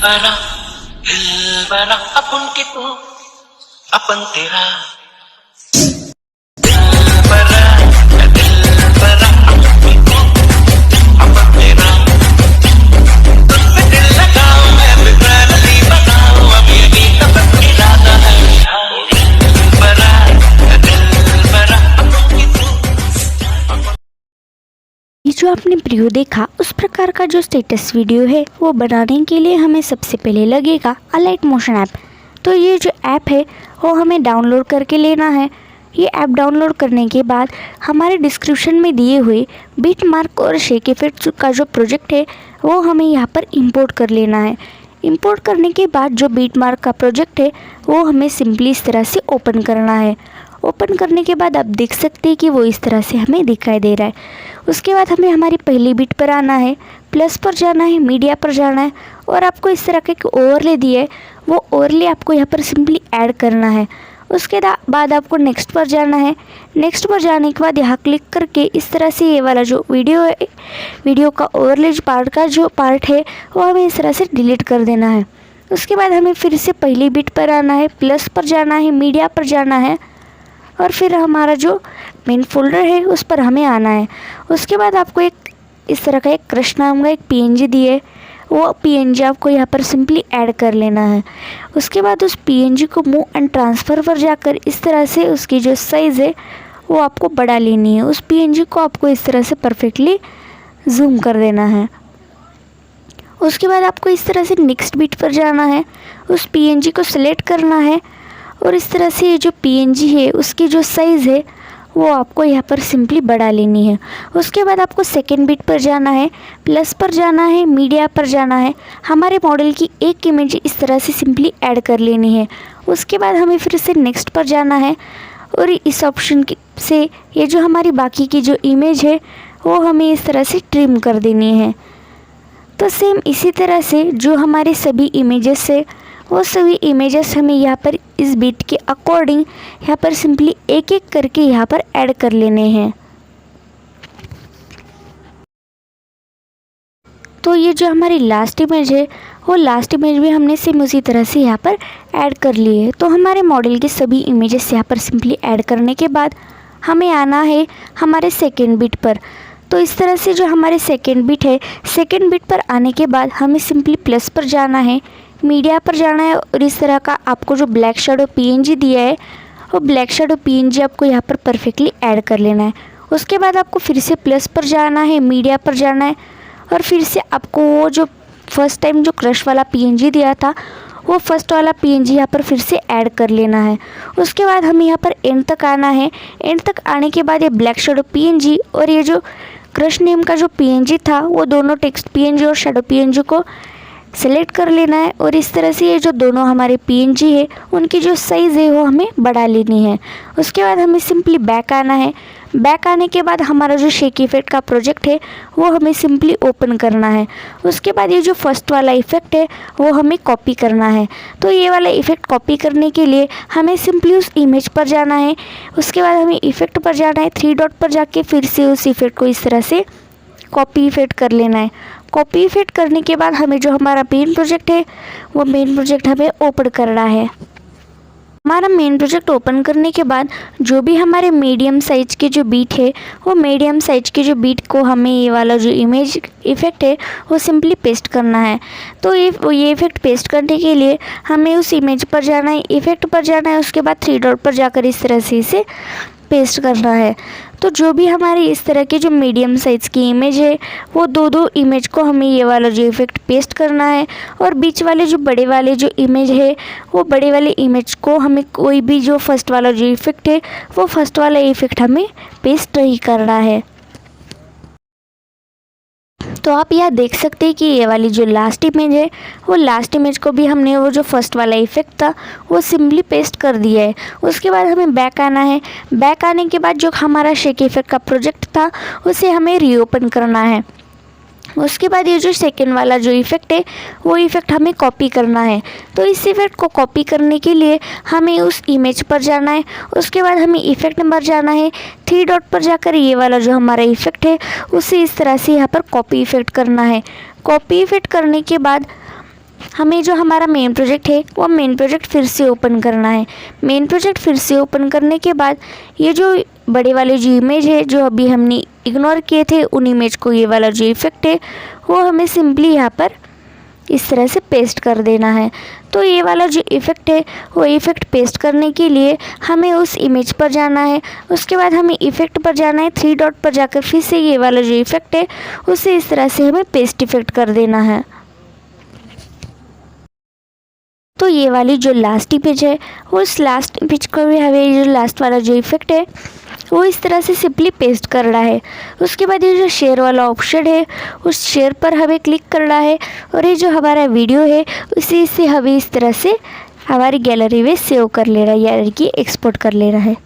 बना दिल बना अपन की तू अपन तेरा दिल बना अपन की तू अपन तेरा तुझ पे दिल लगाऊं मैं फिक्र बनाऊं अब ये गीत बस इरादा है दिल बना अपन की तू। ये जो आपने प्रीव्यू देखा उस प्रकार का जो स्टेटस वीडियो है वो बनाने के लिए हमें सबसे पहले लगेगा अलाइट मोशन ऐप। तो ये जो ऐप है वो हमें डाउनलोड करके लेना है। ये ऐप डाउनलोड करने के बाद हमारे डिस्क्रिप्शन में दिए हुए बिटमार्क और शेक इफेक्ट का जो प्रोजेक्ट है वो हमें यहाँ पर इंपोर्ट कर लेना है। इंपोर्ट करने के बाद जो बिटमार्क का प्रोजेक्ट है वो हमें सिंपली इस तरह से ओपन करना है। ओपन करने के बाद आप देख सकते हैं कि वो इस तरह से हमें दिखाई दे रहा है। उसके बाद हमें हमारी पहली बिट पर आना है, प्लस पर जाना है, मीडिया पर जाना है और आपको इस तरह का एक ओवरले दिया है, वो ओवरले आपको यहाँ पर सिंपली ऐड करना है। उसके बाद आपको नेक्स्ट पर जाना है। नेक्स्ट पर जाने के बाद यहाँ क्लिक करके इस तरह से ये वाला जो वीडियो का ओवरले पार्ट का जो पार्ट है वो हमें इस तरह से डिलीट कर देना है। उसके बाद हमें फिर से पहली बिट पर आना है, प्लस पर जाना है, मीडिया पर जाना है और फिर हमारा जो मेन फोल्डर है उस पर हमें आना है। उसके बाद आपको एक इस तरह का एक क्रश नाम का एक पीएनजी दिए, वो पीएनजी आपको यहाँ पर सिंपली ऐड कर लेना है। उसके बाद उस पीएनजी को मूव एंड ट्रांसफ़र पर जाकर इस तरह से उसकी जो साइज़ है वो आपको बढ़ा लेनी है। उस पीएनजी को आपको इस तरह से परफेक्टली जूम कर देना है। उसके बाद आपको इस तरह से नेक्स्ट बिट पर जाना है, उस पीएनजी को सिलेक्ट करना है और इस तरह से ये जो पीएनजी है उसकी जो साइज़ है वो आपको यहाँ पर सिंपली बढ़ा लेनी है। उसके बाद आपको सेकेंड बिट पर जाना है, प्लस पर जाना है, मीडिया पर जाना है, हमारे मॉडल की एक इमेज इस तरह से सिंपली ऐड कर लेनी है। उसके बाद हमें फिर से नेक्स्ट पर जाना है और इस ऑप्शन से ये जो हमारी बाकी की जो इमेज है वो हमें इस तरह से ट्रिम कर देनी है। तो सेम इसी तरह से जो हमारे सभी इमेजेस है वो सभी इमेजेस हमें यहाँ पर इस बिट के अकॉर्डिंग यहाँ पर सिंपली एक एक करके यहाँ पर ऐड कर लेने हैं। तो ये जो हमारी लास्ट इमेज है वो लास्ट इमेज भी हमने सेम उसी तरह से यहाँ पर ऐड कर ली है। तो हमारे मॉडल के सभी इमेजेस यहाँ पर सिंपली ऐड करने के बाद हमें आना है हमारे सेकेंड बिट पर। तो इस तरह से जो हमारे सेकेंड बिट है, सेकेंड बिट पर आने के बाद हमें सिंपली प्लस पर जाना है, मीडिया पर जाना है और इस तरह का आपको जो ब्लैक शेडो पीएनजी दिया है वो ब्लैक शेडो पीएनजी आपको यहाँ पर परफेक्टली ऐड कर लेना है। उसके बाद आपको फिर से प्लस पर जाना है, मीडिया पर जाना है और फिर से आपको वो जो फर्स्ट टाइम जो क्रश वाला पीएनजी दिया था वो फर्स्ट वाला पीएनजी यहाँ पर फिर से ऐड कर लेना है। उसके बाद हमें यहाँ पर एंड तक आना है। एंड तक आने के बाद ये ब्लैक शेडो पीएनजी और ये जो क्रश नेम का जो पीएनजी था वो दोनों टेक्स्ट पीएनजी और शेडो पीएनजी को सेलेक्ट कर लेना है और इस तरह से ये जो दोनों हमारे पीएनजी है उनकी जो साइज़ है वो हमें बढ़ा लेनी है। उसके बाद हमें सिंपली बैक आना है। बैक आने के बाद हमारा जो शेक इफेक्ट का प्रोजेक्ट है वो हमें सिंपली ओपन करना है। उसके बाद ये जो फर्स्ट वाला इफ़ेक्ट है वो हमें कॉपी करना है। तो ये वाला इफ़ेक्ट कॉपी करने के लिए हमें सिंपली उस इमेज पर जाना है। उसके बाद हमें इफ़ेक्ट पर जाना है, थ्री डॉट पर जाके फिर से उस इफ़ेक्ट को इस तरह से कॉपी इफेक्ट कर लेना है। कॉपी इफेक्ट करने के बाद हमें जो हमारा मेन प्रोजेक्ट है वो मेन प्रोजेक्ट हमें ओपन करना है। हमारा मेन प्रोजेक्ट ओपन करने के बाद जो भी हमारे मीडियम साइज के जो बीट है वो मीडियम साइज के जो बीट को हमें ये वाला जो इमेज इफ़ेक्ट है वो सिंपली पेस्ट करना है। तो ये इफ़ेक्ट पेस्ट करने के लिए हमें उस इमेज पर जाना है, इफ़ेक्ट पर जाना है, उसके बाद थ्री डॉट पर जाकर इस तरह से इसे पेस्ट करना है। तो जो भी हमारी इस तरह की जो मीडियम साइज़ की इमेज है वो दो इमेज को हमें ये वाला जो इफ़ेक्ट पेस्ट करना है और बीच वाले जो बड़े वाले जो इमेज है वो बड़े वाले इमेज को हमें कोई भी जो फर्स्ट वाला जो इफ़ेक्ट है वो फर्स्ट वाला इफ़ेक्ट हमें पेस्ट नहीं करना है। तो आप यहाँ देख सकते हैं कि ये वाली जो लास्ट इमेज है वो लास्ट इमेज को भी हमने वो जो फर्स्ट वाला इफ़ेक्ट था वो सिंपली पेस्ट कर दिया है। उसके बाद हमें बैक आना है। बैक आने के बाद जो हमारा शेक इफ़ेक्ट का प्रोजेक्ट था उसे हमें रीओपन करना है। उसके बाद ये जो सेकेंड वाला जो इफ़ेक्ट है वो इफ़ेक्ट हमें कॉपी करना है। तो इस इफ़ेक्ट को कॉपी करने के लिए हमें उस इमेज पर जाना है। उसके बाद हमें इफ़ेक्ट नंबर जाना है, थ्री डॉट पर जाकर ये वाला जो हमारा इफ़ेक्ट है उसे इस तरह से यहाँ पर कॉपी इफ़ेक्ट करना है। कॉपी इफ़ेक्ट करने के बाद हमें जो हमारा मेन प्रोजेक्ट है वो मेन प्रोजेक्ट फिर से ओपन करना है। मेन प्रोजेक्ट फिर से ओपन करने के बाद ये जो बड़े वाले जो इमेज है जो अभी हमने इग्नोर किए थे, उन इमेज को ये वाला जो इफ़ेक्ट है वो हमें सिंपली यहाँ पर इस तरह से पेस्ट कर देना है। तो ये वाला जो इफ़ेक्ट है वो इफ़ेक्ट पेस्ट करने के लिए हमें उस इमेज पर जाना है। उसके बाद हमें इफ़ेक्ट पर जाना है, 3 डॉट पर जाकर फिर से ये वाला जो इफ़ेक्ट है उसे इस तरह से हमें पेस्ट इफ़ेक्ट कर देना है। तो ये वाली जो लास्ट इमेज है उस लास्ट इमेज को भी हमें जो लास्ट वाला जो इफ़ेक्ट है वो इस तरह से सिंपली पेस्ट करना है। उसके बाद ये जो शेयर वाला ऑप्शन है उस शेयर पर हमें क्लिक करना है और ये जो हमारा वीडियो है उसे हमें इस तरह से हमारी गैलरी में सेव कर लेना है, यानी कि एक्सपोर्ट कर लेना है।